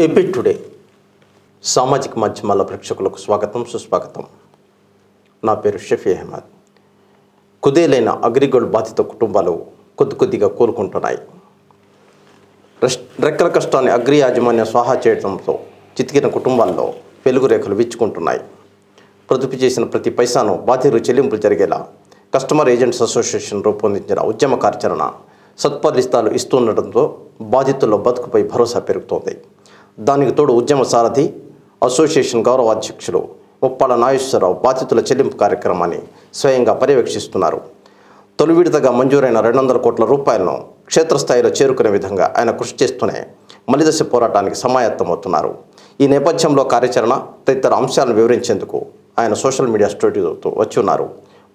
AP today సామాజిక మాధ్యమాల ప్రేక్షకులకు స్వాగతం సుస్వాగతం. నా పేరు షఫీ అహ్మద్. కుదేలైన అగ్రిగోల్డ్ బాధిత కుటుంబాలు కొద్దిగా కోలుకుంటున్నాయి. రెక్కల కష్టాన్ని అగ్రి యాజమాన్యం స్వాహా చేయడంతో చితికిన కుటుంబాల్లో వెలుగు రేఖలు విచ్చుకుంటున్నాయి. పొదుపు చేసిన ప్రతి పైసాను బాధితులు చెల్లింపులు జరిగేలా కస్టమర్ ఏజెంట్స్ అసోసియేషన్ రూపొందించిన ఉద్యమ కార్యాచరణ సత్ఫలితాలు ఇస్తుండటంతో బాధితుల్లో బతుకుపై భరోసా పెరుగుతోంది. దానికి తోడు ఉద్యమ సారథి అసోసియేషన్ గౌరవ అధ్యక్షులు ముప్పాల నాగేశ్వరరావు బాధితుల చెల్లింపు కార్యక్రమాన్ని స్వయంగా పర్యవేక్షిస్తున్నారు. తొలి విడతగా మంజూరైన 200 కోట్ల రూపాయలను క్షేత్రస్థాయిలో చేరుకునే విధంగా ఆయన కృషి చేస్తూనే మలిదశ పోరాటానికి సమాయత్తమవుతున్నారు. ఈ నేపథ్యంలో కార్యాచరణ తదితర అంశాలను వివరించేందుకు ఆయన సోషల్ మీడియా స్టూడియోతో వచ్చి ఉన్నారు.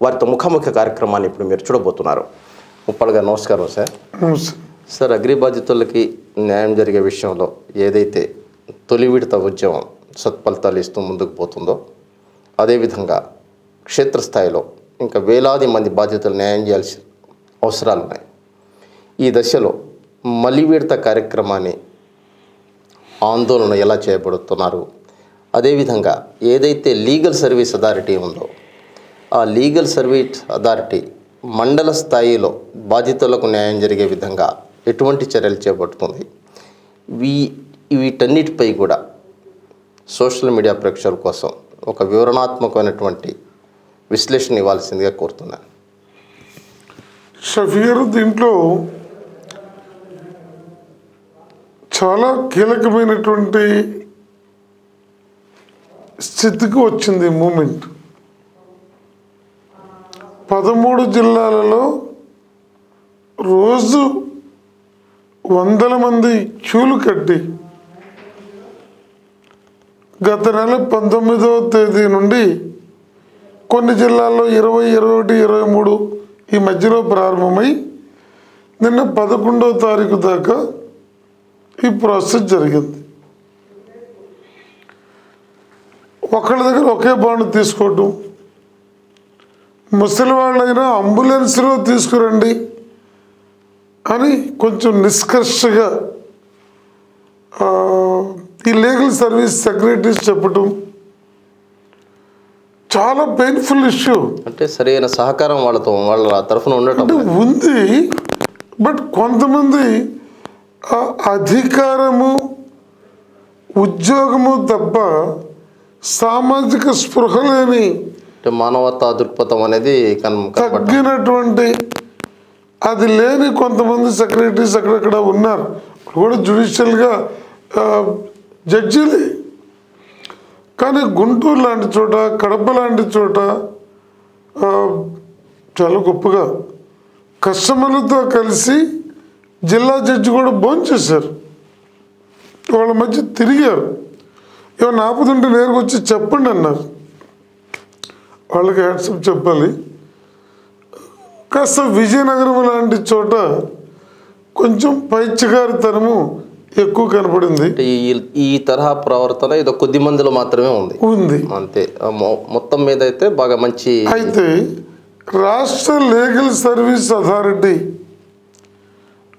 వారితో ముఖాముఖి కార్యక్రమాన్ని ఇప్పుడు మీరు చూడబోతున్నారు. ముప్పాల గారు నమస్కారం సార్. సార్, అగ్రి బాధితులకి న్యాయం జరిగే విషయంలో ఏదైతే తొలి విడత ఉద్యమం సత్ఫలితాలు ఇస్తూ ముందుకు పోతుందో అదేవిధంగా క్షేత్రస్థాయిలో ఇంకా వేలాది మంది బాధితులు న్యాయం చేయాల్సిన అవసరాలు ఉన్నాయి. ఈ దశలో మలి విడత కార్యక్రమాన్ని ఆందోళన ఎలా చేయబడుతున్నారు, అదేవిధంగా ఏదైతే లీగల్ సర్వీస్ అథారిటీ ఉందో ఆ లీగల్ సర్వీస్ అథారిటీ మండల స్థాయిలో బాధితులకు న్యాయం జరిగే విధంగా ఎటువంటి చర్యలు చేపడుతుంది, వీటన్నిటిపై కూడా సోషల్ మీడియా ప్రేక్షకుల కోసం ఒక వివరణాత్మకమైనటువంటి విశ్లేషణ ఇవ్వాల్సిందిగా కోరుతున్నాను. షఫీ గారు, దీంట్లో చాలా కీలకమైనటువంటి స్థితికి వచ్చింది మూమెంట్. 13 జిల్లాలలో రోజు వందల మంది క్యూలు కట్టి గత నెల 19వ తేదీ నుండి కొన్ని జిల్లాల్లో 20, 21, 23 ఈ మధ్యలో ప్రారంభమై నిన్న 11వ తారీఖు దాకా ఈ ప్రాసెస్ జరిగింది. ఒకళ్ళ దగ్గర ఒకే బాండ్ తీసుకోవటం, ముసలి వాళ్ళైనా అంబులెన్స్లో తీసుకురండి అని కొంచెం నిష్కర్షగా ఈ లీగల్ సర్వీస్ సెక్రటరీస్ చెప్పటం చాలా పెయిన్ఫుల్ ఇష్యూ. అంటే సరైన సహకారం వాళ్ళ తరఫున ఉండటం ఉంది. బట్ కొంతమంది అధికారము ఉద్యోగము తప్ప సామాజిక స్పృహ లేని మానవతా దృక్పథం అనేది తగ్గినటువంటి అది లేని కొంతమంది సెక్రటరీస్ అక్కడక్కడ ఉన్నారు. కూడా జ్యుడిషియల్గా జడ్జీలే. కానీ గుంటూరు లాంటి చోట, కడప లాంటి చోట చాలా గొప్పగా కస్టమర్లతో కలిసి జిల్లా జడ్జి కూడా భోంచేశారు. వాళ్ళ మధ్య తిరిగారు. ఏమన్నా ఆపుతుంటే నేరుగా వచ్చి చెప్పండి అన్నారు. వాళ్ళకి హ్యాట్సప్ చెప్పాలి. కాస్త విజయనగరం లాంటి చోట కొంచెం పైత్యకారితనము ఎక్కువ కనపడింది. ఈ తరహా ప్రవర్తన ఏదో కొద్ది మందిలో మాత్రమే ఉంది అంతే. మొత్తం మీద అయితే బాగా మంచి. అయితే రాష్ట్ర లీగల్ సర్వీస్ అథారిటీ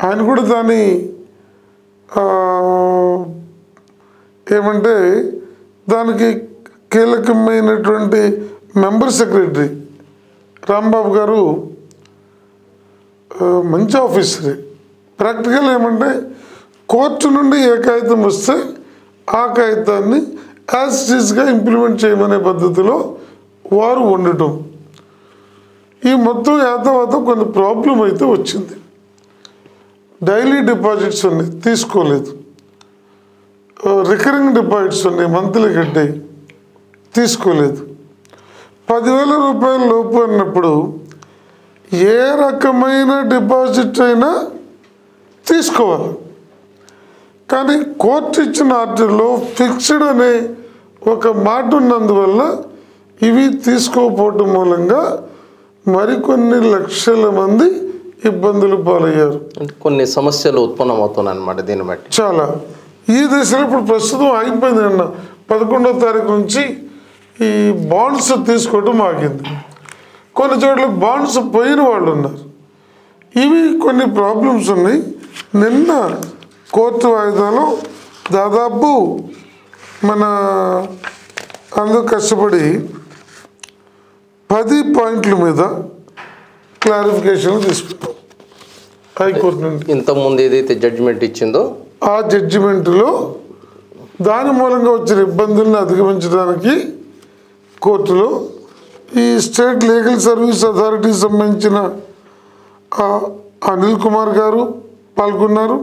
ఆయన కూడా దాని ఏమంటే దానికి కీలకమైనటువంటి మెంబర్ సెక్రటరీ రాంబాబు గారు మంచి ఆఫీసరే. ప్రాక్టికల్ ఏమంటే కోర్టు నుండి ఏ కాగితం వస్తే ఆ కాగితాన్ని యాజ్ ఇట్ ఈస్గా ఇంప్లిమెంట్ చేయమనే పద్ధతిలో వారు ఉండటం. ఈ మొత్తం యాతవాతం కొన్ని ప్రాబ్లం అయితే వచ్చింది. డైలీ డిపాజిట్స్ ఉన్నాయి, తీసుకోలేదు. రికరింగ్ డిపాజిట్స్ ఉన్నాయి, మంత్లీ కట్టాయి, తీసుకోలేదు. 10,000 రూపాయల లోపు అన్నప్పుడు ఏ రకమైన డిపాజిట్ అయినా తీసుకోవాలి. కానీ కోర్టు ఇచ్చిన ఆర్డర్లో ఫిక్స్డ్ అనే ఒక మాట ఉన్నందువల్ల ఇవి తీసుకోకపోవటం మూలంగా మరికొన్ని లక్షల మంది ఇబ్బందులు పాలయ్యారు. కొన్ని సమస్యలు ఉత్పన్నమవుతున్నాయి అన్నమాట. దీన్ని బట్టి చాలా ఈ దశలో ఇప్పుడు ప్రస్తుతం అయిపోయింది. నిన్న 11వ తారీఖు నుంచి ఈ బాండ్స్ తీసుకోవటం ఆగింది. కొన్ని చోట్ల బాండ్స్ పోయిన వాళ్ళు ఉన్నారు. ఇవి కొన్ని ప్రాబ్లమ్స్ ఉన్నాయి. నిన్న కోర్టు వాయిదాలో దాదాపు మన అందరూ కష్టపడి 10 పాయింట్ల మీద క్లారిఫికేషన్ తీసుకున్నాం హైకోర్టు నుండి. ఇంతకుముందు ఏదైతే జడ్జిమెంట్ ఇచ్చిందో ఆ జడ్జిమెంట్లో దాని మూలంగా వచ్చిన ఇబ్బందులను అధిగమించడానికి కోర్టులో ఈ స్టేట్ లీగల్ సర్వీస్ అథారిటీకి సంబంధించిన అనిల్ కుమార్ గారు పాల్గొన్నారు.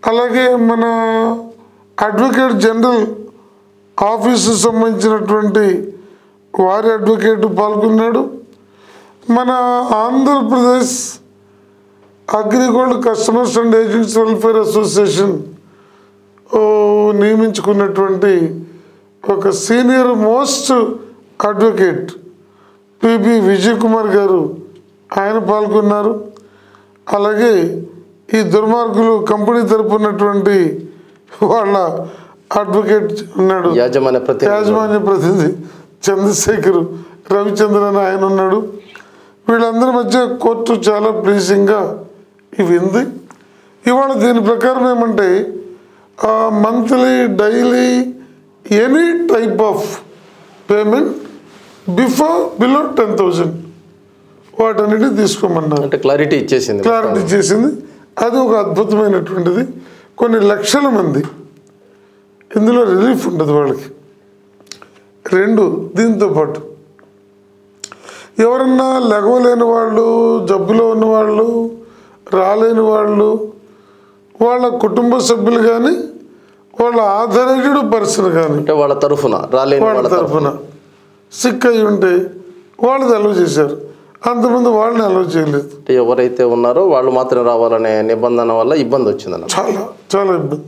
అలాగే మన అడ్వకేట్ జనరల్ ఆఫీసు సంబంధించినటువంటి వారి అడ్వకేట్ పాల్గొన్నాడు. మన Andhra Pradesh AgriGold customers and agents welfare association నియమించుకున్నటువంటి ఒక senior most advocate PB Vijay Kumar గారు ఆయన పాల్గొన్నారు. అలాగే ఈ దుర్మార్గులు కంపెనీ తరపునటువంటి వాళ్ళ అడ్వకేట్ ఉన్నాడు, యాజమాన్య ప్రతినిధి చంద్రశేఖర్ రవిచంద్రన్ ఆయన ఉన్నాడు. వీళ్ళందరి మధ్య కోర్టు చాలా ప్లీజింగ్గా ఇవి ఉంది. ఇవాళ దీని ప్రకారం ఏమంటే monthly daily any type of payment below 10,000 వాటన్నిటి తీసుకోమన్నారు. అంటే క్లారిటీ ఇచ్చేసింది. అది ఒక అద్భుతమైనటువంటిది. కొన్ని లక్షల మంది ఇందులో రిలీఫ్ ఉండదు వాళ్ళకి. 2 దీంతో పాటు ఎవరన్నా లెగవలేని వాళ్ళు, జబ్బులో ఉన్నవాళ్ళు, రాలేని వాళ్ళు, వాళ్ళ కుటుంబ సభ్యులు కానీ వాళ్ళ ఆథరైజ్డ్ పర్సన్ కానీ అంటే వాళ్ళ తరఫున సిక్ అయి ఉంటే వాళ్ళది అలౌ చేశారు. అంతమంది వాళ్ళని అలౌ చేయలేదు. ఎవరైతే ఉన్నారో వాళ్ళు మాత్రం రావాలనే నిబంధన వల్ల ఇబ్బంది వచ్చిందన్న. చాలా చాలా ఇబ్బంది.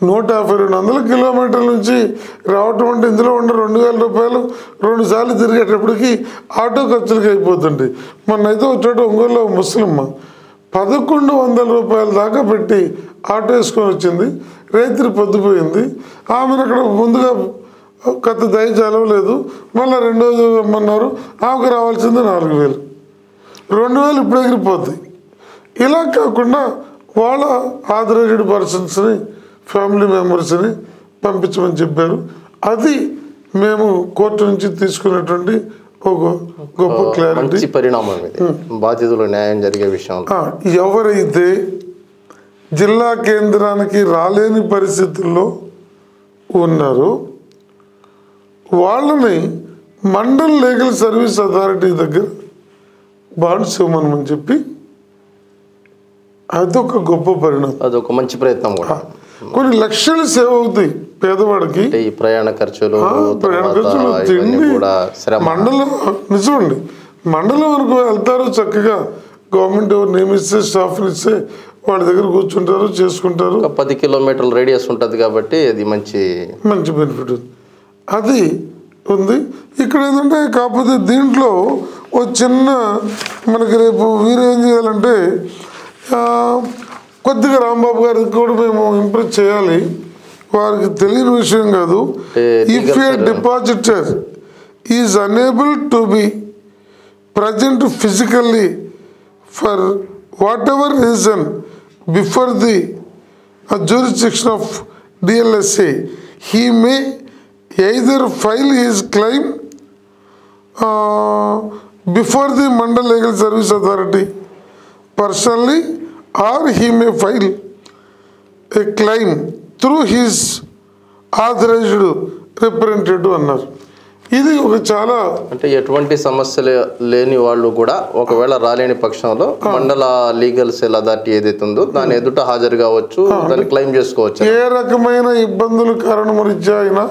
150-200 కిలోమీటర్ల నుంచి రావటం అంటే ఇందులో ఉన్న 2,000 రూపాయలు 2 సార్లు తిరిగేటప్పటికి ఆటో ఖర్చులకి అయిపోతుంది. మొన్నైతే వచ్చేట ఒంగోలులో ముస్లిమ్మ 1,100 రూపాయల దాకా పెట్టి ఆటో వేసుకొని వచ్చింది. రైతులు పొద్దుపోయింది. ఆమెను అక్కడ ముందుగా కొత్త దయ చదవలేదు. మళ్ళీ 2 ఇమ్మన్నారు. ఆమెకు రావాల్సింది 4,000. 2,000 ఇప్పుడు ఎగిరిపోతాయి. ఇలా కాకుండా వాళ్ళ ఆథరైజ్డ్ పర్సన్స్ని, ఫ్యామిలీ మెంబర్స్ని పంపించమని చెప్పారు. అది మేము కోర్టు నుంచి తీసుకున్నటువంటి ఒక గొప్ప క్లారిటీ, పరిణామం. బాధితులు న్యాయం జరిగే విషయం. ఎవరైతే జిల్లా కేంద్రానికి రాలేని పరిస్థితుల్లో ఉన్నారో వాళ్ళని మండల్ లీగల్ సర్వీస్ అథారిటీ దగ్గర బాండ్స్ ఇవ్వమని చెప్పి అదొక గొప్ప పరిణామం. అదొక మంచి ప్రయత్నం కూడా. కొన్ని లక్షలు సేవ్ అవుతాయి పేదవాడికి. ఈ ప్రయాణ ఖర్చులు, తిండి, మండలం నిజమండి. మండలం వరకు వెళ్తారు చక్కగా. గవర్నమెంట్ ఎవరు నియమిస్తే స్టాఫ్ని ఇస్తే వాళ్ళ దగ్గర కూర్చుంటారు, చేసుకుంటారు. 10 కిలోమీటర్ల రేడియస్ ఉంటుంది కాబట్టి అది మంచి బెనిఫిట్ ఉంది. అది ఉంది ఇక్కడ. ఏంటంటే కాకపోతే దీంట్లో ఒక చిన్న మనకి రేపు వీరేం చేయాలంటే కొద్దిగా రాంబాబు గారికి కూడా మేము ఇంప్రెస్ చేయాలి. వారికి తెలియని విషయం కాదు. If A depositor is unable to be present physically for what ever reason before the jurisdiction of DLSA, he may either file his claim before the Mandal Legal Service Authority personally, or he may file a claim through his authorized representative అన్నారు. ఇది ఒక చాలా అంటే ఎటువంటి సమస్యలు లేని వాళ్ళు కూడా ఒకవేళ రాలేని పక్షంలో మండల లీగల్ సెల్ అథారిటీ ఏదైతే ఉందో దాని ఎదుట హాజరు కావచ్చు, దాన్ని క్లెయిమ్ చేసుకోవచ్చు. ఏ రకమైన ఇబ్బందులు కారణమరీత్యా అయినా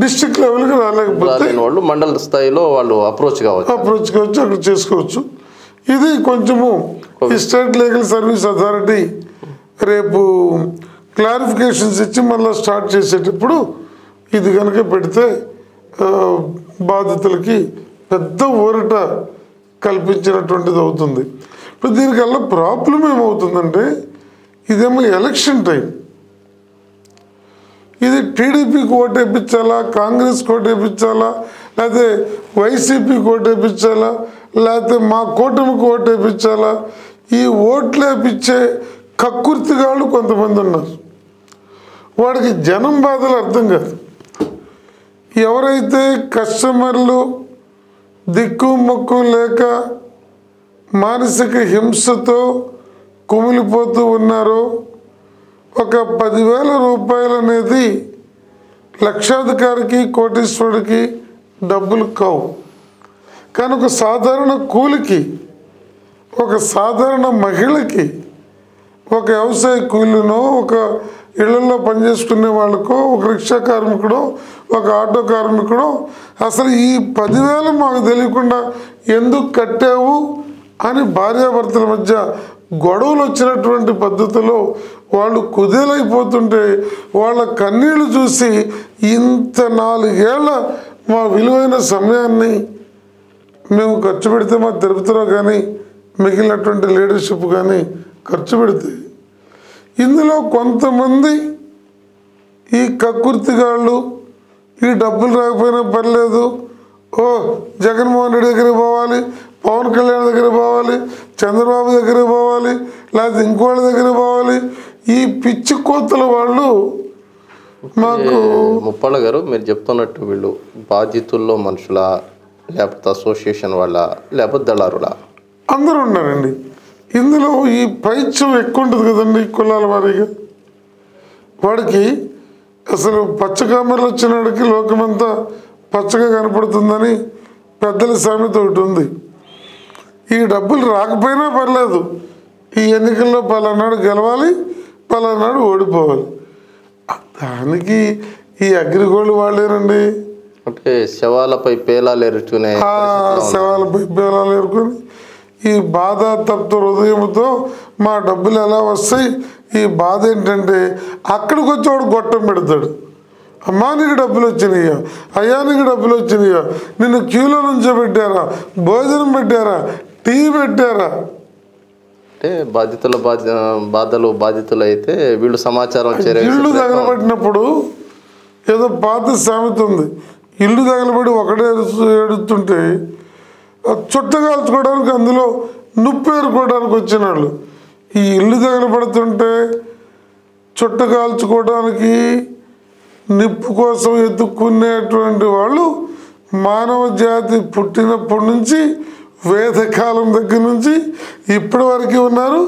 డిస్ట్రిక్ట్ లెవెల్కి రాలేకపోతే వాళ్ళు మండల స్థాయిలో వాళ్ళు అప్రోచ్ కావచ్చు, అక్కడ చేసుకోవచ్చు. ఇది కొంచెము ఈ స్టేట్ లీగల్ సర్వీస్ అథారిటీ రేపు క్లారిఫికేషన్స్ ఇచ్చి మళ్ళీ స్టార్ట్ చేసేటప్పుడు ఇది కనుక పెడితే బాధితులకి పెద్ద ఊరట కల్పించినటువంటిది అవుతుంది. ఇప్పుడు దీనికల్లా ప్రాబ్లం ఏమవుతుందంటే ఇదేమో ఎలక్షన్ టైం. ఇది టీడీపీకి ఓటు వేయించాలా, కాంగ్రెస్కి ఓటు వేయించాలా, లేకపోతే వైసీపీకి ఓటు వేయించాలా, లేకపోతే మా కూటమికి ఓటు వేయించాలా, ఈ ఓట్లు వేయించే కక్కుర్తిగాళ్ళు కొంతమంది ఉన్నారు. వాడికి జనం బాధలు అర్థం కాదు. ఎవరైతే కస్టమర్లు దిక్కు మొక్కు లేక మానసిక హింసతో కుమిలిపోతూ ఉన్నారో, ఒక 10,000 రూపాయలు అనేది లక్షాధికారికి కోటీశ్వరుడికి డబ్బులు కావు. కానీ ఒక సాధారణ కూలికి, ఒక సాధారణ మహిళకి, ఒక వ్యవసాయ కూలీనో, ఒక ఇళ్లలో పనిచేసుకునే వాళ్ళకో, ఒక రిక్షా కార్మికుడో, ఒక ఆటో కార్మికుడో అసలు ఈ 10,000 మాకు తెలియకుండా ఎందుకు కట్టావు అని భార్యాభర్తల మధ్య గొడవలు వచ్చినటువంటి పద్ధతిలో వాళ్ళు కుదేలైపోతుంటే వాళ్ళ కన్నీళ్లు చూసి ఇంత 4 ఏళ్ల మా విలువైన సమయాన్ని మేము ఖర్చు పెడితే మా తిరుపతిలో కానీ మిగిలినటువంటి లీడర్షిప్ కానీ ఖర్చు పెడితే, ఇందులో కొంతమంది ఈ కక్కుర్తిగాళ్ళు ఈ డబ్బులు రాకపోయినా పర్లేదు, ఓ జగన్మోహన్ రెడ్డి దగ్గరికి పోవాలి, పవన్ కళ్యాణ్ దగ్గరికి పోవాలి, చంద్రబాబు దగ్గరికి పోవాలి, లేకపోతే ఇంకోళ్ళ దగ్గరికి పోవాలి, ఈ పిచ్చి కోతల వాళ్ళు మాకు. ముప్పాళ్ళ గారు, మీరు చెప్తున్నట్టు వీళ్ళు బాధితుల్లో మనుషుల, లేకపోతే అసోసియేషన్ వాళ్ళ, లేకపోతే దళారుల, అందరూ ఉన్నారండి. ఇందులో ఈ పైత్యం ఎక్కువ ఉంటుంది కదండి కులాల వారీగా. వాడికి అసలు పచ్చ కామెరలు వచ్చినాడికి లోకమంతా పచ్చగా కనపడుతుందని పెద్దల సామెత ఒకటి ఉంది. ఈ డబ్బులు రాకపోయినా పర్లేదు, ఈ ఎన్నికల్లో పలానాడు గెలవాలి, పలానాడు ఓడిపోవాలి. దానికి ఈ అగ్రిగోల్డ్ వాళ్ళేనండి. అంటే శవాలపై పేలాలు ఎరుచుకునే, శవాలపై పేలాలు ఎరుకొని ఈ బాధ తప్త హృదయంతో మా డబ్బులు ఎలా వస్తాయి, ఈ బాధ ఏంటంటే అక్కడికి వచ్చి వాడు గొట్టం పెడతాడు. అమ్మా నీకు డబ్బులు వచ్చినాయా, అయ్యా నీకు డబ్బులు వచ్చినాయా, నిన్ను క్యూలో నుంచోబెట్టారా, భోజనం పెట్టారా, టీ పెట్టారా. అంటే బాధితుల బాధలు బాధితులు అయితే వీళ్ళు సమాచారం ఇల్లు తగలబడినప్పుడు ఏదో పాత సామెత ఉంది, ఇల్లు తగలబడి ఒకటే ఏడుతుంటే చుట్ట కాల్చుకోవడానికి అందులో నుప్పు ఏరుకోవడానికి వచ్చిన వాళ్ళు, ఈ ఇల్లు తగలబడుతుంటే చుట్ట కాల్చుకోవడానికి నిప్పు కోసం ఎత్తుక్కునేటువంటి వాళ్ళు మానవ జాతి పుట్టినప్పటి నుంచి వేదకాలం దగ్గర నుంచి ఇప్పటి వరకు ఉన్నారు,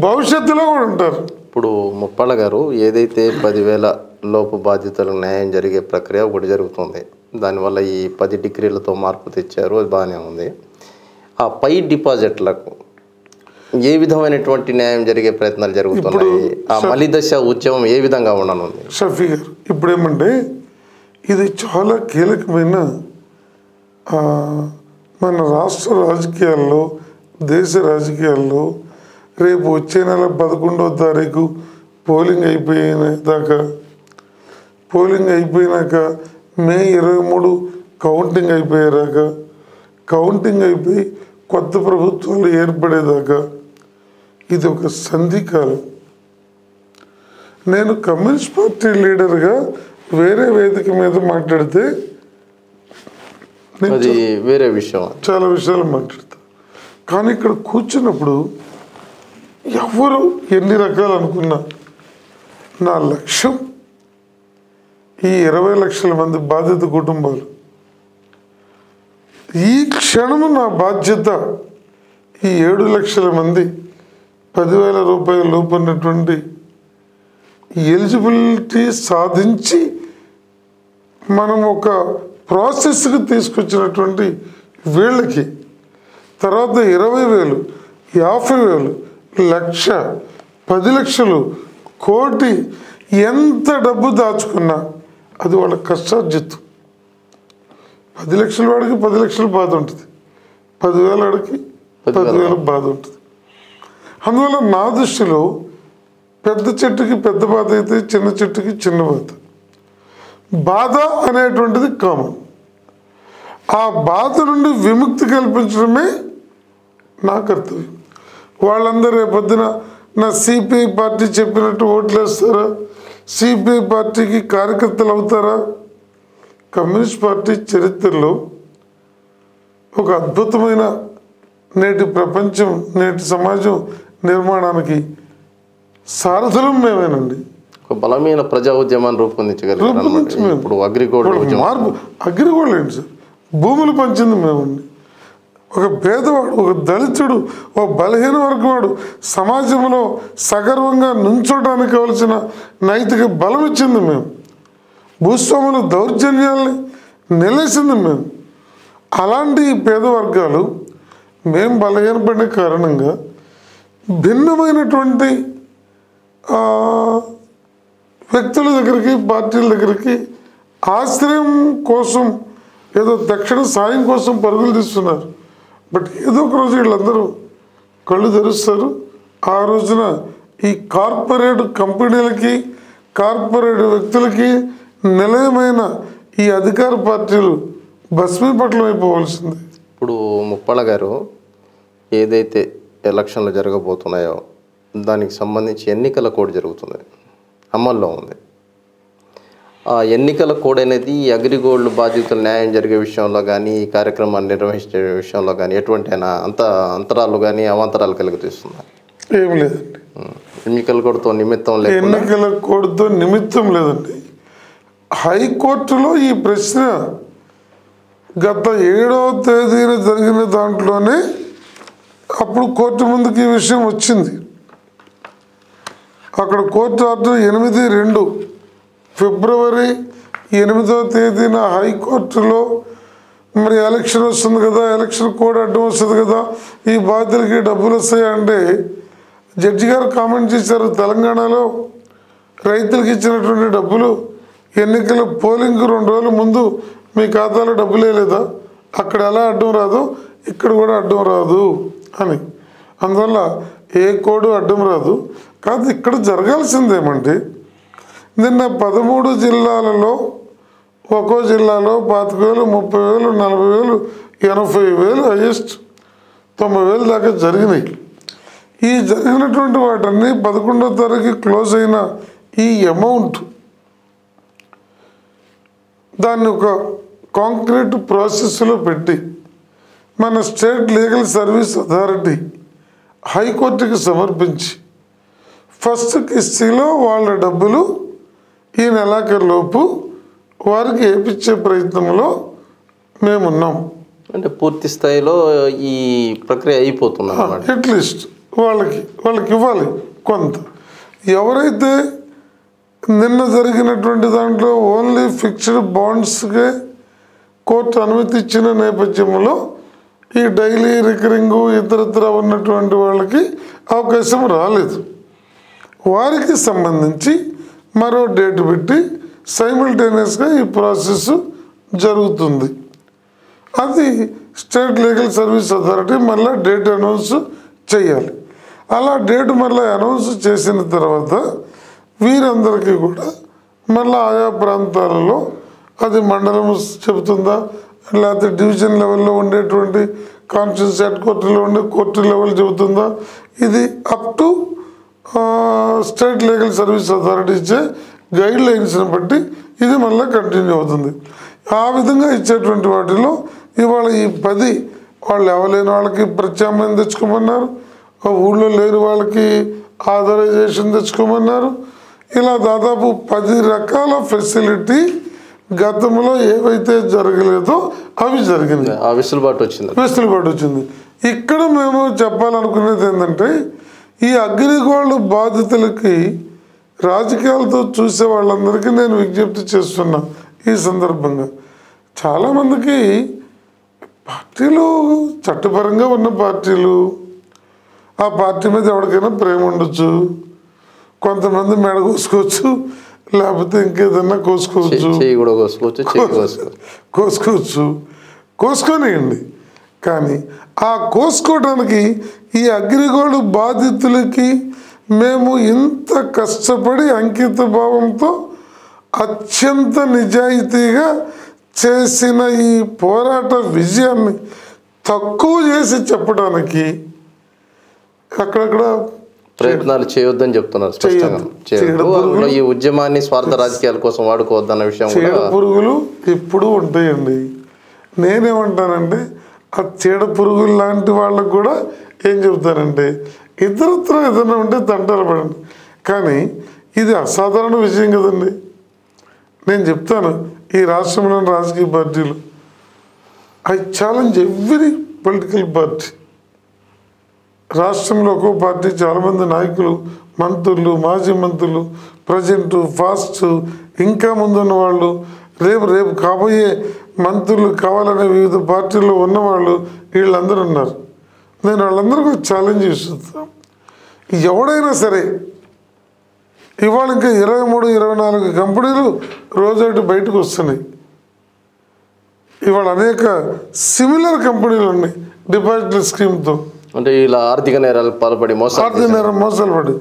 భవిష్యత్తులో కూడా ఉంటారు. ఇప్పుడు ముప్పాళ్ళ గారు, ఏదైతే 10,000 లోపు బాధితులకు న్యాయం జరిగే ప్రక్రియ ఒకటి జరుగుతుంది, దానివల్ల ఈ 10 డిగ్రీలతో మార్పు తెచ్చారు, అది బాగానే ఉంది. ఆ పై డిపాజిట్లకు ఏ విధమైనటువంటి న్యాయం జరిగే ప్రయత్నాలు జరుగుతున్నాయి? ఆ మలిదశ ఉద్యమం ఏ విధంగా ఉండనుంది? షఫీ గారు, ఇప్పుడు ఏమంటే ఇది చాలా కీలకమైన మన రాష్ట్ర రాజకీయాల్లో, దేశ రాజకీయాల్లో రేపు వచ్చే నెల 11వ తారీఖు పోలింగ్ అయిపోయినాక మే 23 కౌంటింగ్ అయిపోయేదాకా, కౌంటింగ్ అయిపోయి కొత్త ప్రభుత్వాలు ఏర్పడేదాకా ఇది ఒక సంధికాలం. నేను కమ్యూనిస్ట్ పార్టీ లీడర్గా వేరే వేదిక మీద మాట్లాడితే అది వేరే విషయం, చాలా విషయాలు మాట్లాడతా. కానీ ఇక్కడ కూర్చున్నప్పుడు ఎవరు ఎన్ని రకాలు అనుకున్నా నా లక్ష్యం ఈ 20 లక్షల మంది బాధిత కుటుంబాలు. ఈ క్షణము నా బాధ్యత ఈ 7 లక్షల మంది 10,000 రూపాయల లోపు ఉన్నటువంటి ఎలిజిబిలిటీ సాధించి మనం ఒక ప్రాసెస్కి తీసుకొచ్చినటువంటి వీళ్ళకి తర్వాత 20,000, 50,000, 1,00,000, 10 లక్షలు, కోటి ఎంత డబ్బు దాచుకున్నా అది వాళ్ళ కష్టార్జితం. 10 లక్షల వాడికి 10 లక్షలు బాధ ఉంటుంది, 10,000 వాడికి 10,000 బాధ ఉంటుంది. అందువల్ల నా దృష్టిలో పెద్ద చెట్టుకి పెద్ద బాధ అయితే చిన్న చెట్టుకి చిన్న బాధ అనేటువంటిది కామన్. ఆ బాధ నుండి విముక్తి కల్పించడమే నా కర్తవ్యం. వాళ్ళందరూ రేపొద్దున నా సిపిఐ పార్టీ చెప్పినట్టు ఓట్లు వేస్తారా, సిపిఐ పార్టీకి కార్యకర్తలు అవుతారా? కమ్యూనిస్ట్ పార్టీ చరిత్రలో ఒక అద్భుతమైన నేటి ప్రపంచం, నేటి సమాజం నిర్మాణానికి సారథులం మేమేనండి. ఒక బలమైన ప్రజా ఉద్యమాన్ని రూపొందించగలిగారు. ఇప్పుడు అగ్రిగోల్డ్ మార్పు అగ్రిగోల్డ్ ఏంటి సార్, భూములు పంచింది మేమండి. ఒక పేదవాడు, ఒక దళితుడు, ఒక బలహీన వర్గవాడు సమాజంలో సగర్వంగా నుంచోడానికి కావలసిన నైతిక బలం ఇచ్చింది మేము. భూస్వాముల దౌర్జన్యాల్ని నిలేసింది మేము. అలాంటి పేద వర్గాలు మేము బలహీనపడిన కారణంగా భిన్నమైనటువంటి వ్యక్తుల దగ్గరికి, పార్టీల దగ్గరికి ఆశ్రయం కోసం, ఏదో తక్షణ సాయం కోసం పరుగులు తీస్తున్నారు. బట్ ఏదో ఒక రోజు వీళ్ళందరూ కళ్ళు తెరుస్తారు. ఆ రోజున ఈ కార్పొరేట్ కంపెనీలకి, కార్పొరేట్ వ్యక్తులకి నిలయమైన ఈ అధికార పార్టీలు భస్మీపట్లం అయిపోవలసింది. ఇప్పుడు ముప్పాళ్ళ గారు ఏదైతే ఎలక్షన్లు జరగబోతున్నాయో దానికి సంబంధించి ఎన్నికల కోడ్ జరుగుతుంది, అమల్లో ఉంది. ఆ ఎన్నికల కోడ్ అనేది ఈ అగ్రిగోల్డ్ బాధితులు న్యాయం జరిగే విషయంలో కానీ, ఈ కార్యక్రమాన్ని నిర్వహించే విషయంలో కానీ ఎటువంటి అంతరాలు కానీ అవాంతరాలు కలిగిస్తుంది? ఏం లేదండి. ఎన్నికల కోడ్తో నిమిత్తం లేదు. ఎన్నికల కోడ్తో నిమిత్తం లేదండి. హైకోర్టులో ఈ ప్రశ్న గత 7వ తేదీన జరిగిన దాంట్లోనే అప్పుడు కోర్టు ముందుకు ఈ విషయం వచ్చింది. అక్కడ కోర్టు ఆర్డర్ 8/2 ఫిబ్రవరి 8వ తేదీన హైకోర్టులో మరి ఎలక్షన్ వస్తుంది కదా, ఎలక్షన్ కోడ్ అడ్డం వస్తుంది కదా, ఈ బాధ్యులకి డబ్బులు వస్తాయా అంటే జడ్జి గారు కామెంట్ చేశారు, తెలంగాణలో రైతులకు ఇచ్చినటువంటి డబ్బులు ఎన్నికల పోలింగ్కి 2 రోజుల ముందు మీ ఖాతాలో డబ్బులు వేయలేదా, అక్కడ ఎలా అడ్డం రాదు ఇక్కడ కూడా అడ్డం రాదు అని. అందువల్ల ఏ కోడ్ అడ్డం రాదు. కాదు, ఇక్కడ జరగాల్సిందేమంటే నిన్న 13 జిల్లాలలో ఒక్కో జిల్లాలో 25,000, 30,000, 40,000, 80,000, హైయెస్ట్ 90,000 దాకా జరిగినాయి. ఈ జరిగినటువంటి వాటన్ని 11వ తారీఖు క్లోజ్ అయిన ఈ అమౌంట్ దాన్ని ఒక కాంక్రీట్ ప్రాసెస్లో పెట్టి మన స్టేట్ లీగల్ సర్వీస్ అథారిటీ హైకోర్టుకి సమర్పించి ఫస్ట్ కిస్తీలో వాళ్ళ డబ్బులు ఈ నెలాఖరులోపు వారికి ఏపిచ్చే ప్రయత్నంలో మేమున్నాం. అంటే పూర్తి స్థాయిలో ఈ ప్రక్రియ అయిపోతుంది. అట్లీస్ట్ వాళ్ళకి ఇవ్వాలి కొంత. ఎవరైతే నిన్న జరిగినటువంటి దాంట్లో ఓన్లీ ఫిక్స్డ్ బాండ్స్కే కోర్టు అనుమతి ఇచ్చిన నేపథ్యంలో ఈ డైలీ రికరింగు ఇతరత్ర ఉన్నటువంటి వాళ్ళకి అవకాశం రాలేదు. వారికి సంబంధించి మరో డేట్ పెట్టి సైమల్టేనియస్గా ఈ ప్రాసెస్ జరుగుతుంది. అది స్టేట్ లీగల్ సర్వీస్ అథారిటీ మళ్ళీ డేట్ అనౌన్స్ చేయాలి. అలా డేట్ మళ్ళీ అనౌన్స్ చేసిన తర్వాత వీరందరికీ కూడా మళ్ళీ ఆయా ప్రాంతాలలో అది మండలం చెబుతుందా, లేకపోతే డివిజన్ లెవెల్లో ఉండేటువంటి కాన్స్టిట్యూన్సీ హెడ్ కోర్టులో ఉండే కోర్టు లెవెల్ చెబుతుందా, ఇది up to state legal service authority ఇచ్చే గైడ్ లైన్స్ని బట్టి ఇది మళ్ళీ కంటిన్యూ అవుతుంది. ఆ విధంగా ఇచ్చేటువంటి వాటిలో ఇవాళ ఈ 10 వాళ్ళు ఎవరైన వాళ్ళకి ప్రత్యామ్నాయం తెచ్చుకోమన్నారు, ఊళ్ళో లేని వాళ్ళకి ఆథరైజేషన్ తెచ్చుకోమన్నారు. ఇలా దాదాపు 10 రకాల ఫెసిలిటీ గతంలో ఏవైతే జరగలేదో అవి జరిగింది. వెసులుబాటు వచ్చింది. ఇక్కడ మేము చెప్పాలనుకునేది ఏంటంటే ఈ అగ్రిగోల్డ్ బాధితులకి రాజకీయాలతో చూసే వాళ్ళందరికీ నేను విజ్ఞప్తి చేస్తున్నా. ఈ సందర్భంగా చాలామందికి పార్టీలు చట్టపరంగా ఉన్న పార్టీలు, ఆ పార్టీ మీద ఎవరికైనా ప్రేమ ఉండొచ్చు, కొంతమంది మెడ కోసుకోవచ్చు, లేకపోతే ఇంకేదన్నా కోసుకోనియండి. కానీ ఆ కోసుకోవడానికి ఈ అగ్రిగోల్డ్ బాధితులకి మేము ఇంత కష్టపడి అంకిత భావంతో అత్యంత నిజాయితీగా చేసిన ఈ పోరాట విజయాన్ని తక్కువ చేసి చెప్పడానికి అక్కడక్కడ ప్రయత్నాలు చేయొద్దని చెప్తున్నారు. ఈ ఉద్యమాన్ని స్వార్థ రాజకీయాల కోసం వాడుకోవద్దన్న విషయం. చీడ పురుగులు ఎప్పుడూ ఉంటాయండి. నేనేమంటానంటే ఆ చీడ పురుగులు లాంటి వాళ్ళకు కూడా ఏం చెప్తానంటే ఇతరత్ర ఏదైనా ఉంటే తంటాలు పడండి, కానీ ఇది అసాధారణ విషయం కదండి. నేను చెప్తాను, ఈ రాష్ట్రంలోని రాజకీయ పార్టీలు I challenge every political party. రాష్ట్రంలో ఒక్కో పార్టీ చాలామంది నాయకులు, మంత్రులు, మాజీ మంత్రులు, ప్రజెంట్, ఫాస్ట్, ఇంకా ముందున్న వాళ్ళు, రేపు కాబోయే మంత్రులు కావాలనే వివిధ పార్టీల్లో ఉన్నవాళ్ళు, వీళ్ళందరూ ఉన్నారు. నేను వాళ్ళందరికీ ఛాలెంజ్ ఇస్తున్నాను. ఎవడైనా సరే ఇవాళ ఇంకా 23-24 కంపెనీలు రోజు బయటకు వస్తున్నాయి. ఇవాళ అనేక సిమిలర్ కంపెనీలు ఉన్నాయి డిపాజిటరీ స్కీమ్తో. అంటే ఇలా ఆర్థిక నేరాలు పాల్పడి మోసాలు పడి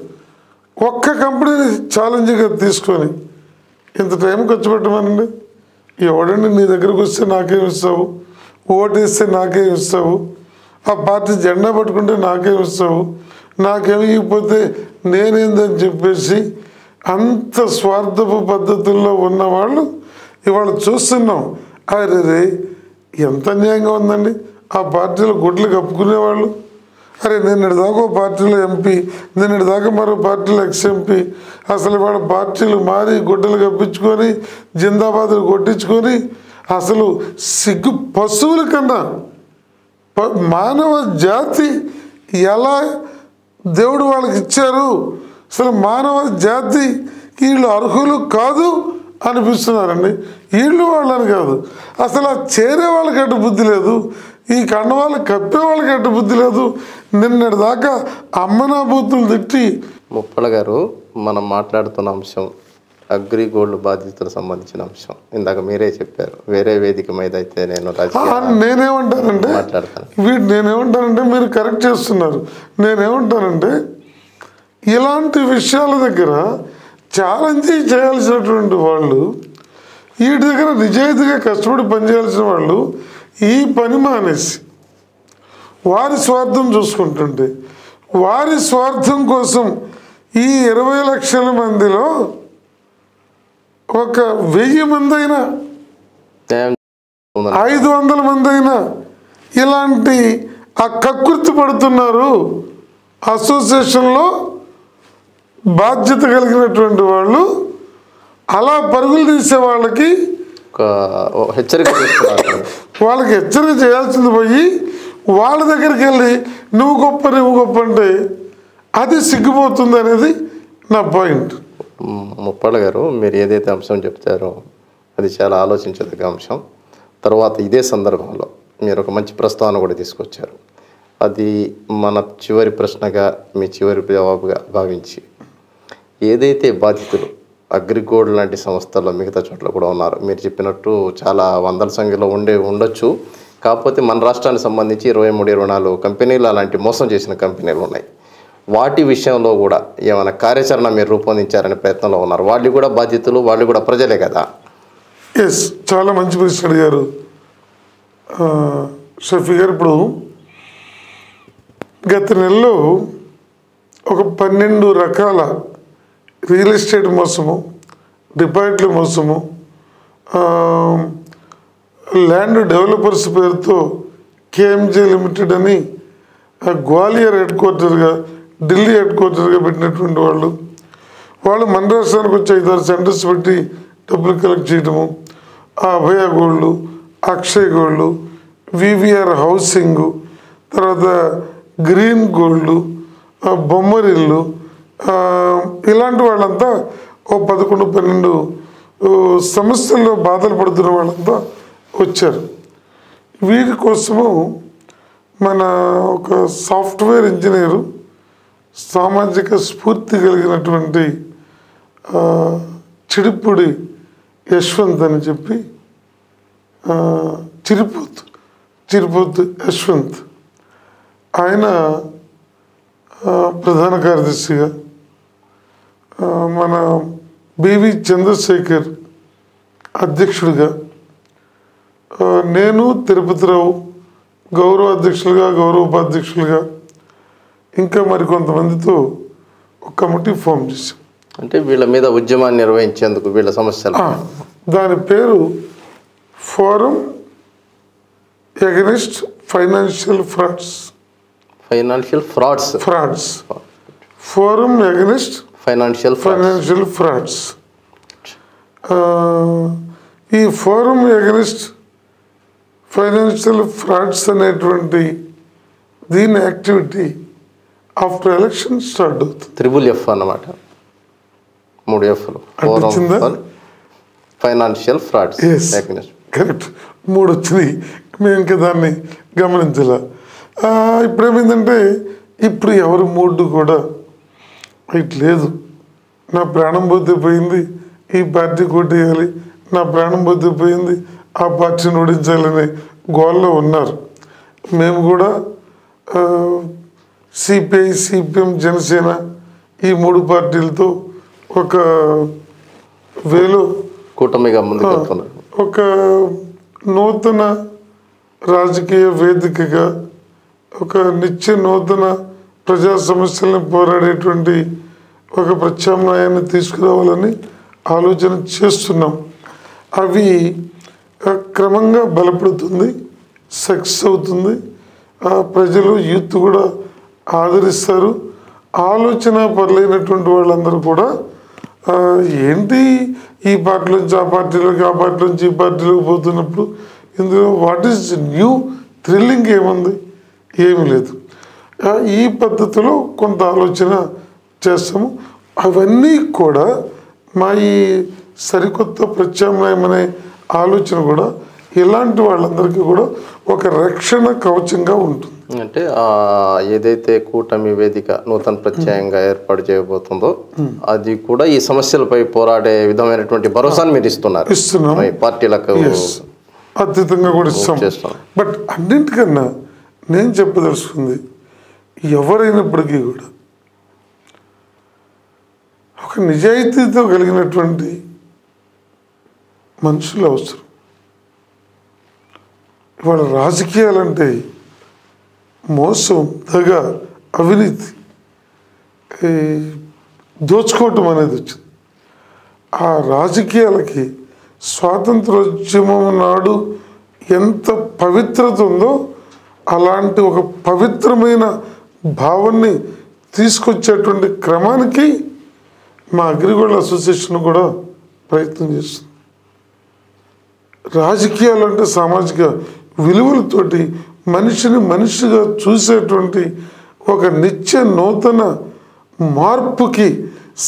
ఒక్క కంపెనీని ఛాలెంజ్గా తీసుకొని ఇంత టైం ఖర్చు పెట్టమనండి. ఎవడండి నీ దగ్గరకు వస్తే నాకేం ఇస్తావు, ఓటేస్తే నాకేం ఇస్తావు, ఆ పార్టీ జెండా పట్టుకుంటే నాకేం ఇస్తావు, నాకేమి ఇవ్వకపోతే నేనేందని చెప్పేసి అంత స్వార్థపు పద్ధతుల్లో ఉన్నవాళ్ళు ఇవాళ చూస్తున్నాం. అరే ఎంత అన్యాయంగా ఉందండి. ఆ పార్టీలో గుడ్లు కప్పుకునేవాళ్ళు, అరే నిన్నటి దాకా ఓ పార్టీలో ఎంపీ, నిన్నటి దాకా మరో పార్టీలో ఎక్స్ఎంపీ, అసలు వాళ్ళ పార్టీలు మారి గుడ్డలు కప్పించుకొని జిందాబాదులు కొట్టించుకొని అసలు సిగ్గు పశువుల కన్నా మానవ జాతి ఎలా దేవుడు వాళ్ళకి ఇచ్చారు, అసలు మానవ జాతి వీళ్ళు అర్హులు కాదు అనిపిస్తున్నారండి. వీళ్ళు వాళ్ళని కాదు, అసలు ఆ చేరే వాళ్ళకి అటు బుద్ధి లేదు, ఈ కండవాళ్ళు కప్పే వాళ్ళకి అటు బుద్ధి లేదు. నిన్నటి దాకా అమ్మనాభూతులు తిట్టి. ముప్పల గారు, మనం మాట్లాడుతున్న అంశం అగ్రిగోల్డ్ బాధితులకు సంబంధించిన అంశం. ఇందాక మీరే చెప్పారు, వేరే వేదిక మీద అయితే నేనేమంటానంటే నేనేమంటానంటే మీరు కరెక్ట్ చేస్తున్నారు. నేనేమంటానంటే ఇలాంటి విషయాల దగ్గర ఛాలెంజ్ చేయాల్సినటువంటి వాళ్ళు, వీటి దగ్గర నిజాయితీగా కష్టపడి పనిచేయాల్సిన వాళ్ళు ఈ పని మానేసి వారి స్వార్థం చూసుకుంటుంటే, వారి స్వార్థం కోసం ఈ 20 లక్షల మందిలో ఒక 1000 మంది అయినా 500 మంది అయినా ఇలాంటి ఆ కకృతి పడుతున్నారు. అసోసియేషన్లో బాధ్యత కలిగినటువంటి వాళ్ళు అలా పరుగులు తీసే వాళ్ళకి హెచ్చరిక వాళ్ళకి హెచ్చరిక చేయాల్సింది పోయి వాళ్ళ దగ్గరికి వెళ్ళి నువ్వు గొప్ప అంటే అది సిగ్గుపోతుంది అనేది నా పాయింట్. ముప్పాళ్ళ గారు, మీరు ఏదైతే అంశం చెప్తారో అది చాలా ఆలోచించదగ్గ అంశం. తర్వాత ఇదే సందర్భంలో మీరు ఒక మంచి ప్రస్తావన కూడా తీసుకొచ్చారు. అది మన చివరి ప్రశ్నగా, మీ చివరి జవాబుగా భావించి, ఏదైతే బాధితులు అగ్రిగోల్డ్ లాంటి సంస్థల్లో మిగతా చోట్ల కూడా ఉన్నారు, మీరు చెప్పినట్టు చాలా వందల సంఖ్యలో ఉండొచ్చు. కాకపోతే మన రాష్ట్రానికి సంబంధించి 23-24 కంపెనీలు అలాంటి మోసం చేసిన కంపెనీలు ఉన్నాయి. వాటి విషయంలో కూడా ఏమైనా కార్యాచరణ మీరు రూపొందించారనే ప్రయత్నంలో ఉన్నారు. వాళ్ళు కూడా బాధితులు, వాళ్ళు కూడా ప్రజలే కదా. ఎస్, చాలా మంచి ప్రశ్న అడిగారు షఫీ గారు. ఇప్పుడు గత నెలలో ఒక 12 రకాల రియల్ ఎస్టేట్ మోసము, డిపాజిట్లు మోసము, ల్యాండ్ డెవలపర్స్ పేరుతో కేఎంజే లిమిటెడ్ అని గ్వాలియర్ హెడ్ క్వార్టర్గా, ఢిల్లీ హెడ్ క్వార్టర్గా పెట్టినటువంటి వాళ్ళు మన రాష్ట్రానికి వచ్చి 5-6 సెంటర్స్ పెట్టి డబ్బులు కలెక్ట్ చేయడము, Abhaya gold, Akshay gold, V V R housing, తర్వాత గ్రీన్ గోల్డ్, బొమ్మరిల్లు, ఇలాంటి వాళ్ళంతా ఓ 11-12 సమస్యల్లో బాధలు పడుతున్న వాళ్ళంతా వచ్చారు. వీరి కోసము మన ఒక సాఫ్ట్వేర్ ఇంజనీరు, సామాజిక స్ఫూర్తి కలిగినటువంటి చిడిపూడి యశ్వంత్ అని చెప్పి, చిరుపోతు యశ్వంత్, ఆయన ప్రధాన కార్యదర్శిగా, మన బివి చంద్రశేఖర్ అధ్యక్షుడిగా, నేను తిరుపతిరావు గౌరవ అధ్యక్షులుగా, గౌరవ ఉపాధ్యక్షులుగా, ఇంకా మరికొంతమందితో ఒక కమిటీ ఫామ్ చేశాం. అంటే వీళ్ళ మీద ఉద్యమాన్ని నిర్వహించేందుకు, వీళ్ళ సమస్యలు, దాని పేరు forum against financial frauds. Forum against financial frauds. ఈ ఫోరం అగెనిస్ట్ ఫైనాన్షియల్ ఫ్రాడ్స్ అనేటువంటి దీని యాక్టివిటీ ఆఫ్టర్ ఎలక్షన్ స్టార్ట్ అవుతుంది. 3F అన్నమాట, 3 Fలు. Financial frauds. కరెక్ట్, 3 వచ్చినాయి. మేము ఇంకా దాన్ని గమనించాల. ఇప్పుడేమైందంటే ఇప్పుడు ఎవరి మూడ్ కూడా ఇట్ లేదు. నా ప్రాణం పోతే పోయింది, ఈ పార్టీ కొట్టేయాలి, నా ప్రాణం పోతే పోయింది, ఆ పార్టీని ఓడించాలనే గోల్లో ఉన్నారు. మేము కూడా సిపిఐ, సిపిఎం, జనసేన ఈ 3 పార్టీలతో ఒక వేలో కూటమిగా ముందుకు ఒక నూతన రాజకీయ వేదికగా ఒక నూతన ప్రజా సమస్యలను పోరాడేటువంటి ఒక ప్రత్యామ్నాయాన్ని తీసుకురావాలని ఆలోచన చేస్తున్నాం. అవి క్రమంగా బలపడుతుంది, సక్సెస్ అవుతుంది. ప్రజలు యూత్ కూడా ఆదరిస్తారు. ఆలోచన పరులైనటువంటి వాళ్ళందరూ కూడా ఏంటి ఈ పార్టీ నుంచి ఆ పార్టీలోకి, ఆ పార్టీ నుంచి ఈ పార్టీలోకి పోతున్నప్పుడు ఇందులో వాట్ ఈజ్ న్యూ థ్రిల్లింగ్ ఏముంది? ఏమి లేదు. ఈ పద్ధతిలో కొంత ఆలోచన చేస్తాము. అవన్నీ కూడా మా ఈ సరికొత్త ప్రత్యామ్నాయం అనే ఆలోచన కూడా ఇలాంటి వాళ్ళందరికీ కూడా ఒక రక్షణ కవచంగా ఉంటుంది. అంటే ఏదైతే కూటమి వేదిక నూతన ప్రత్యామ్నాయంగా ఏర్పాటు చేయబోతుందో అది కూడా ఈ సమస్యలపై పోరాడే విధమైనటువంటి భరోసాను మీరు ఇస్తున్నాం పార్టీలకు. అద్భుతంగా కూడా ఇస్తాం. బట్ అన్నింటికన్నా నేను చెప్పదలుచుకుంది, ఎవరైనప్పటికీ కూడా ఒక నిజాయితీతో కలిగినటువంటి మనుషులు అవసరం. ఇవాళ రాజకీయాలంటే మోసం, దగ, అవినీతి, దోచుకోవటం అనేది వచ్చింది. ఆ రాజకీయాలకి స్వాతంత్రోద్యమం నాడు ఎంత పవిత్రత ఉందో అలాంటి ఒక పవిత్రమైన భావాన్ని తీసుకొచ్చేటువంటి క్రమానికి మా అగ్రిగోల్డ్ అసోసియేషన్ కూడా ప్రయత్నం చేస్తుంది. రాజకీయాలు అంటే సామాజిక విలువలతోటి మనిషిని మనిషిగా చూసేటువంటి ఒక నూతన మార్పుకి,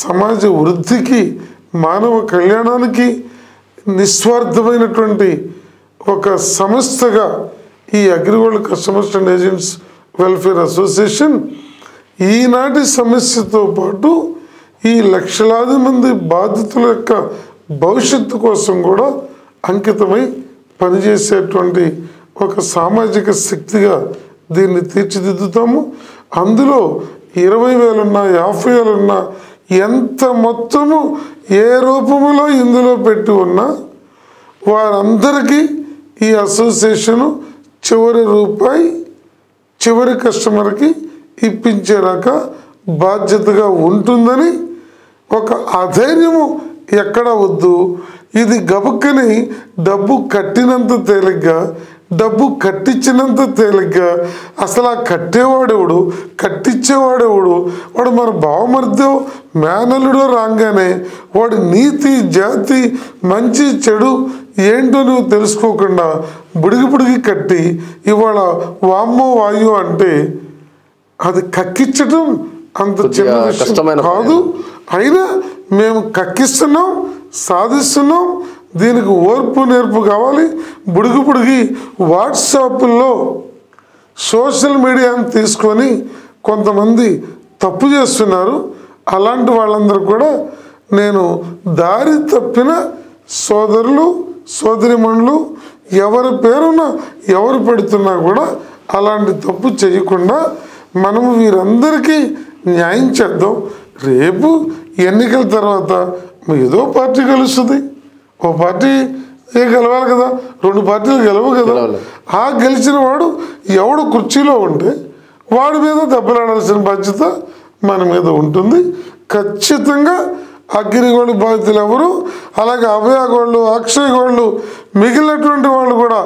సమాజ వృద్ధికి, మానవ కళ్యాణానికి నిస్వార్థమైనటువంటి ఒక సంస్థగా ఈ AgriGold customers and agents welfare association ఈనాటి సమస్యతో పాటు ఈ లక్షలాది మంది బాధితుల యొక్క భవిష్యత్తు కోసం కూడా అంకితమై పనిచేసేటువంటి ఒక సామాజిక శక్తిగా దీన్ని తీర్చిదిద్దుతాము. అందులో 20,000 ఉన్నా, 50,000 ఉన్నా, ఎంత మొత్తము ఏ రూపంలో ఇందులో పెట్టి ఉన్నా వారందరికీ ఈ అసోసియేషను చివరి రూపాయి చివరి కస్టమర్కి ఇప్పించేలాక బాధ్యతగా ఉంటుందని ఒక అధైర్యము ఎక్కడ వద్దు. ఇది గబుక్కని డబ్బు కట్టినంత తేలిగ్గా, డబ్బు కట్టించినంత తేలిగ్గా అసలు ఆ కట్టేవాడెవడు, కట్టించేవాడెవడు, వాడు మన బావమర్దో మేనల్లుడో రాగానే వాడి నీతి, జాతి, మంచి చెడు ఏంటో నువ్వు తెలుసుకోకుండా బుడిగి కట్టి ఇవాళ వామ్మో వాయు అంటే అది కక్కించడం అంత చిన్న విషయం కాదు. అయినా మేము కక్కిస్తున్నాం, సాధిస్తున్నాం. దీనికి ఓర్పు నేర్పు కావాలి. బుడిగి వాట్సాప్లో సోషల్ మీడియాని తీసుకొని కొంతమంది తప్పు చేస్తున్నారు. అలాంటి వాళ్ళందరూ కూడా నేను దారి తప్పిన సోదరులు, సోదరిమణులు ఎవరి పేరున ఎవరు పెడుతున్నా కూడా అలాంటి తప్పు చేయకుండా మనము వీరందరికీ న్యాయం చేద్దాం. రేపు ఎన్నికల తర్వాత ఏదో పార్టీ గెలుస్తుంది, ఓ పార్టీ గెలవాలి కదా, 2 పార్టీలు గెలవు కదా. ఆ గెలిచిన వాడు ఎవడు కుర్చీలో ఉంటే వాడి మీద దెబ్బలాడాల్సిన బాధ్యత మన మీద ఉంటుంది. ఖచ్చితంగా అగ్రిగోల్డ్ బాధితులు ఎవరు, అలాగే అభయగోల్డ్, అక్షయ్ గోల్డ్, మిగిలినటువంటి వాళ్ళు కూడా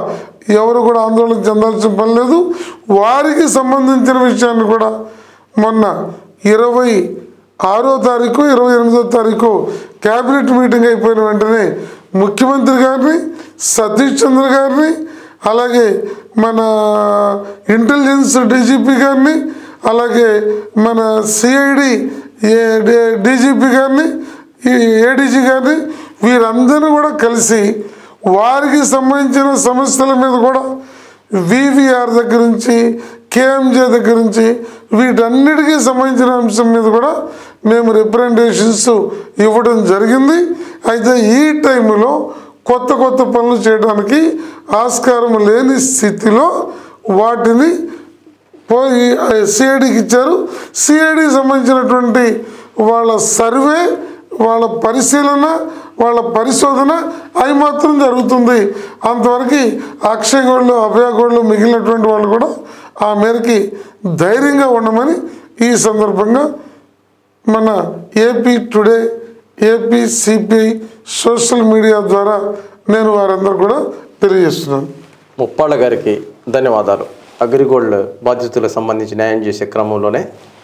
ఎవరు కూడా ఆందోళన చెందాల్సిన పని లేదు. వారికి సంబంధించిన విషయాన్ని కూడా మొన్న 20 6వ తారీఖు 28వ తారీఖు క్యాబినెట్ మీటింగ్ అయిపోయిన వెంటనే ముఖ్యమంత్రి గారిని, సతీష్ చంద్ర గారిని, అలాగే మన ఇంటెలిజెన్స్ డీజీపీ గారిని, అలాగే మన సిఐడి డీజీపీ గారిని, ఏడీజీ గారిని, వీరందరూ కూడా కలిసి వారికి సంబంధించిన సమస్యల మీద కూడా వివిఆర్ దగ్గర నుంచి, కేఎంజే దగ్గర నుంచి, వీటన్నిటికీ సంబంధించిన అంశం మీద కూడా మేము రిప్రజెంటేషన్స్ ఇవ్వడం జరిగింది. అయితే ఈ టైంలో కొత్త పనులు చేయడానికి ఆస్కారం లేని స్థితిలో వాటిని పోయి సిఐడికి ఇచ్చారు. సిఐడికి సంబంధించినటువంటి వాళ్ళ సర్వే, వాళ్ళ పరిశీలన, వాళ్ళ పరిశోధన అవి మాత్రం జరుగుతుంది. అంతవరకు అక్షయ్ గౌడ్లు, అభయ గౌడ్లు, మిగిలినటువంటి వాళ్ళు కూడా ఆ మేరకి ధైర్యంగా ఉండమని ఈ సందర్భంగా మన AP today, AP CPI social media ద్వారా నేను వారందరూ కూడా తెలియజేస్తున్నాను. ముప్పాళ్ళ గారికి ధన్యవాదాలు. అగ్రిగోల్డ్ బాధితులకు సంబంధించి న్యాయం చేసే క్రమంలోనే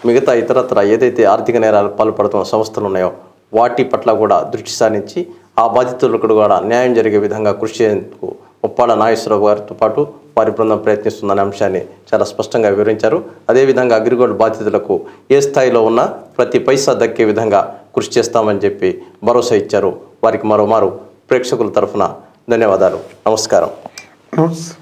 మిగతా ఇతరత్ర ఏదైతే ఆర్థిక నేరాలు పాల్పడుతున్న సంస్థలు ఉన్నాయో వాటి పట్ల కూడా దృష్టి సారించి ఆ బాధితులకు కూడా న్యాయం జరిగే విధంగా కృషి చేసేందుకు ముప్పాళ్ళ నాగేశ్వరరావు గారితో పాటు వారి బృందం ప్రయత్నిస్తుందనే అంశాన్ని చాలా స్పష్టంగా వివరించారు. అదేవిధంగా అగ్రిగోల్డ్ బాధితులకు ఏ స్థాయిలో ఉన్నా ప్రతి పైసా దక్కే విధంగా కృషి చేస్తామని చెప్పి భరోసా ఇచ్చారు. వారికి మరోమారు ప్రేక్షకుల తరఫున ధన్యవాదాలు. నమస్కారం. నమస్తే.